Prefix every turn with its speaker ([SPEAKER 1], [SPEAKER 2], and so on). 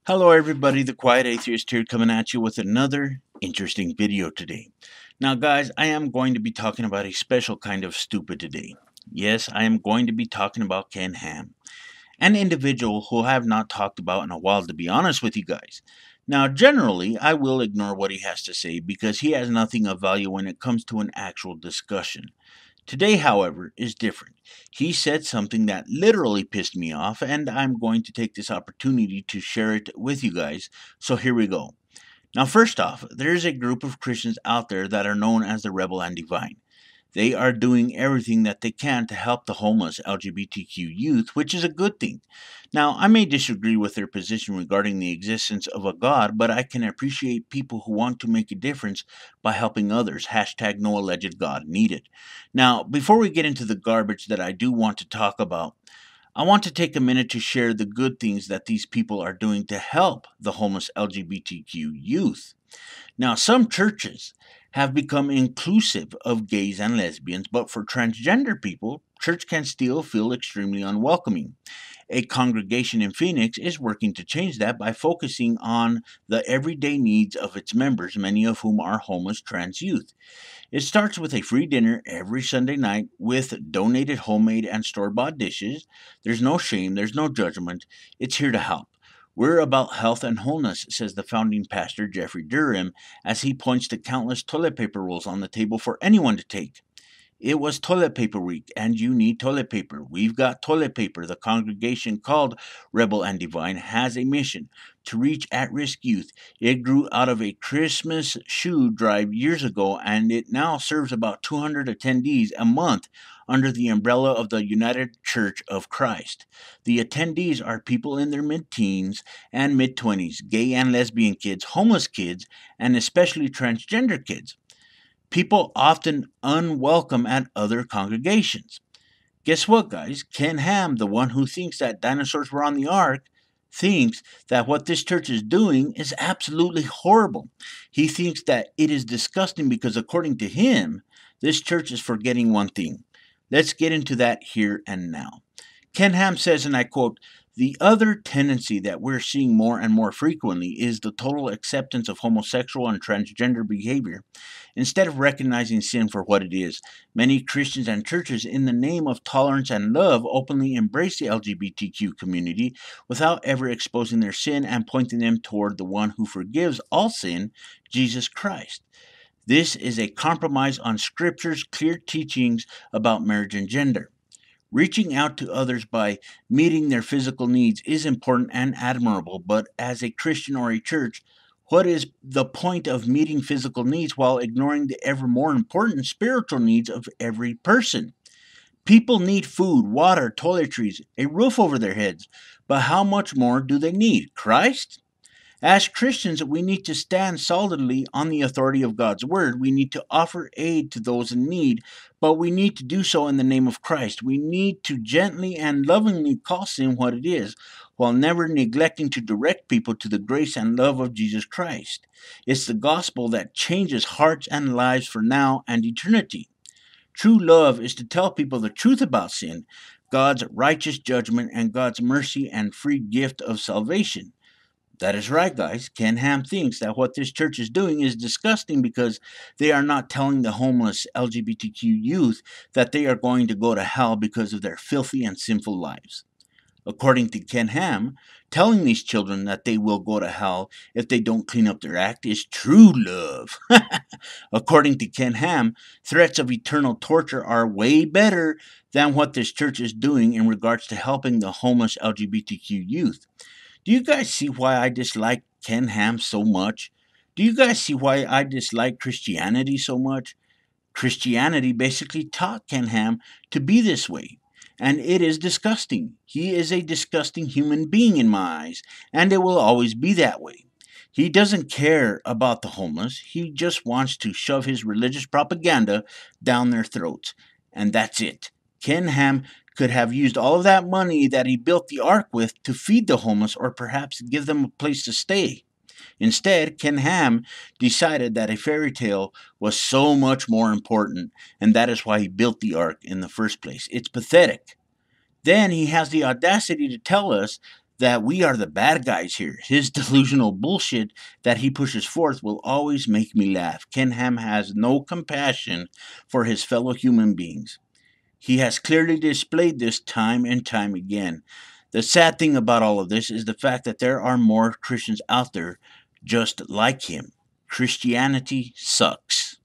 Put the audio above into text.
[SPEAKER 1] Hello everybody, the Quiet Atheist here coming at you with another interesting video today. Now guys, I am going to be talking about a special kind of stupid today. Yes, I am going to be talking about Ken Ham, an individual who I have not talked about in a while, to be honest with you guys. Now generally, I will ignore what he has to say because he has nothing of value when it comes to an actual discussion. Today, however, is different. He said something that literally pissed me off, and I'm going to take this opportunity to share it with you guys. So here we go. Now, first off, there's a group of Christians out there that are known as the Rebel and Divine. They are doing everything that they can to help the homeless LGBTQ youth, which is a good thing. Now, I may disagree with their position regarding the existence of a God, but I can appreciate people who want to make a difference by helping others. Hashtag no alleged God needed. Now, before we get into the garbage that I do want to talk about, I want to take a minute to share the good things that these people are doing to help the homeless LGBTQ youth. Now, some churches have become inclusive of gays and lesbians, but for transgender people, church can still feel extremely unwelcoming. A congregation in Phoenix is working to change that by focusing on the everyday needs of its members, many of whom are homeless trans youth. It starts with a free dinner every Sunday night with donated homemade and store bought dishes. There's no shame, there's no judgment. It's here to help. We're about health and wholeness, says the founding pastor Jeffrey Durham, as he points to countless toilet paper rolls on the table for anyone to take. It was toilet paper week, and you need toilet paper. We've got toilet paper. The congregation called Rebel and Divine has a mission to reach at risk youth. It grew out of a Christmas shoe drive years ago, and it now serves about 200 attendees a month under the umbrella of the United Church of Christ. The attendees are people in their mid teens and mid 20s, gay and lesbian kids, homeless kids, and especially transgender kids. People often unwelcome at other congregations. Guess what, guys? Ken Ham, the one who thinks that dinosaurs were on the ark, thinks that what this church is doing is absolutely horrible. He thinks that it is disgusting because, according to him, this church is forgetting one thing. Let's get into that here and now. Ken Ham says, and I quote, "The other tendency that we're seeing more and more frequently is the total acceptance of homosexual and transgender behavior. Instead of recognizing sin for what it is, many Christians and churches, in the name of tolerance and love, openly embrace the LGBTQ community without ever exposing their sin and pointing them toward the one who forgives all sin, Jesus Christ. This is a compromise on Scripture's clear teachings about marriage and gender. Reaching out to others by meeting their physical needs is important and admirable, but as a Christian or a church, what is the point of meeting physical needs while ignoring the ever more important spiritual needs of every person? People need food, water, toiletries, a roof over their heads, but how much more do they need? Christ? As Christians, we need to stand solidly on the authority of God's Word. We need to offer aid to those in need, but we need to do so in the name of Christ. We need to gently and lovingly call sin what it is, while never neglecting to direct people to the grace and love of Jesus Christ. It's the gospel that changes hearts and lives for now and eternity. True love is to tell people the truth about sin, God's righteous judgment, and God's mercy and free gift of salvation. That is right, guys. Ken Ham thinks that what this church is doing is disgusting because they are not telling the homeless LGBTQ youth that they are going to go to hell because of their filthy and sinful lives. According to Ken Ham, telling these children that they will go to hell if they don't clean up their act is true love. According to Ken Ham, threats of eternal torture are way better than what this church is doing in regards to helping the homeless LGBTQ youth. Do you guys see why I dislike Ken Ham so much? Do you guys see why I dislike Christianity so much? Christianity basically taught Ken Ham to be this way, and it is disgusting. He is a disgusting human being in my eyes, and it will always be that way. He doesn't care about the homeless, he just wants to shove his religious propaganda down their throats, and that's it. Ken Ham could have used all of that money that he built the ark with to feed the homeless or perhaps give them a place to stay. Instead, Ken Ham decided that a fairy tale was so much more important, and that is why he built the ark in the first place. It's pathetic. Then he has the audacity to tell us that we are the bad guys here. His delusional bullshit that he pushes forth will always make me laugh. Ken Ham has no compassion for his fellow human beings. He has clearly displayed this time and time again. The sad thing about all of this is the fact that there are more Christians out there just like him. Christianity sucks.